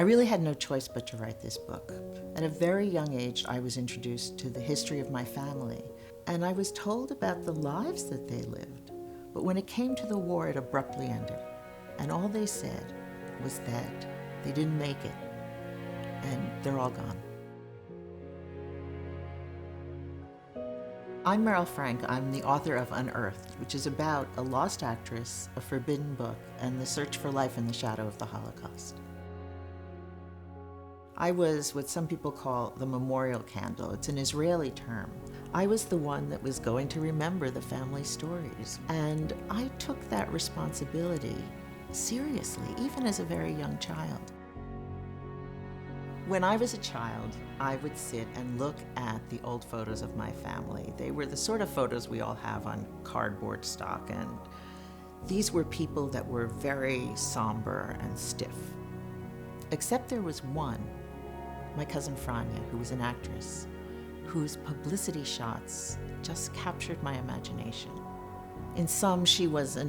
I really had no choice but to write this book. At a very young age, I was introduced to the history of my family, and I was told about the lives that they lived. But when it came to the war, it abruptly ended. And all they said was that they didn't make it, and they're all gone. I'm Meryl Frank. I'm the author of Unearthed, which is about a lost actress, a forbidden book, and the search for life in the shadow of the Holocaust. I was what some people call the memorial candle. It's an Israeli term. I was the one that was going to remember the family stories. And I took that responsibility seriously, even as a very young child. When I was a child, I would sit and look at the old photos of my family. They were the sort of photos we all have on cardboard stock, and these were people that were very somber and stiff. Except there was one, my cousin Franya, who was an actress, whose publicity shots just captured my imagination. In some, she was a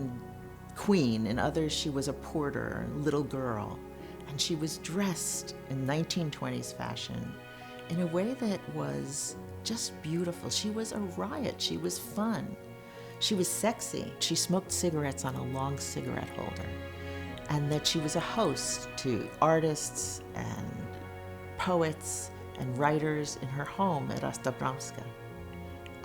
queen. In others, she was a porter, a little girl. And she was dressed in 1920s fashion in a way that was just beautiful. She was a riot. She was fun. She was sexy. She smoked cigarettes on a long cigarette holder. And that she was a host to artists and poets and writers in her home at Ostabramska.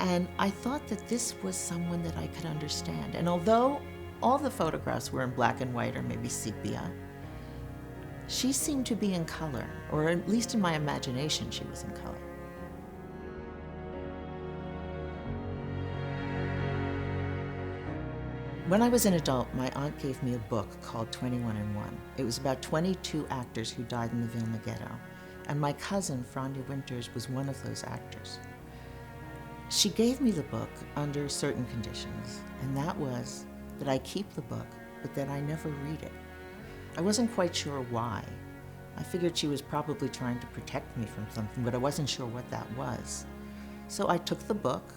And I thought that this was someone that I could understand. And although all the photographs were in black and white or maybe sepia, she seemed to be in color, or at least in my imagination she was in color. When I was an adult, my aunt gave me a book called 21 and 1. It was about 22 actors who died in the Vilna ghetto, and my cousin, Franya Winters, was one of those actors. She gave me the book under certain conditions, and that was that I keep the book, but that I never read it. I wasn't quite sure why. I figured she was probably trying to protect me from something, but I wasn't sure what that was. So I took the book,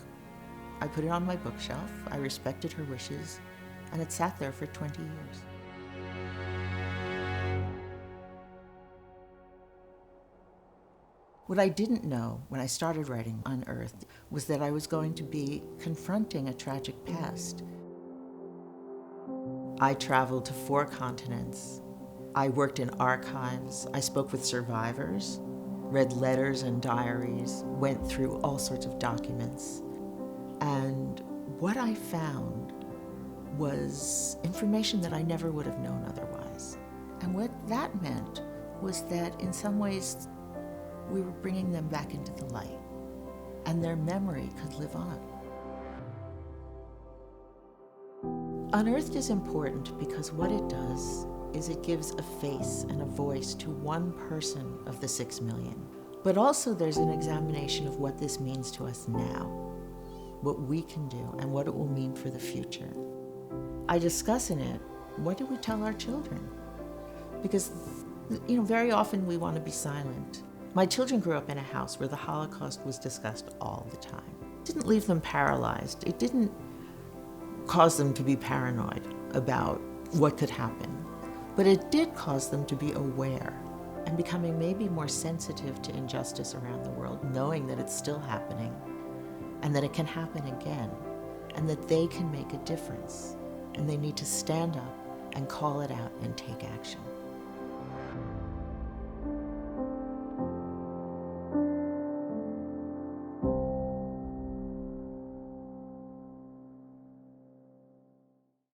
I put it on my bookshelf, I respected her wishes, and it sat there for 20 years. What I didn't know when I started writing Unearthed was that I was going to be confronting a tragic past. I traveled to 4 continents. I worked in archives. I spoke with survivors, read letters and diaries, went through all sorts of documents. And what I found was information that I never would have known otherwise. And what that meant was that in some ways, we were bringing them back into the light, and their memory could live on. Unearthed is important because what it does is it gives a face and a voice to one person of the 6 million. But also there's an examination of what this means to us now, what we can do, and what it will mean for the future. I discuss in it, what do we tell our children? Because, very often we want to be silent. My children grew up in a house where the Holocaust was discussed all the time. It didn't leave them paralyzed. It didn't cause them to be paranoid about what could happen. But it did cause them to be aware and becoming maybe more sensitive to injustice around the world, knowing that it's still happening and that it can happen again and that they can make a difference and they need to stand up and call it out and take action.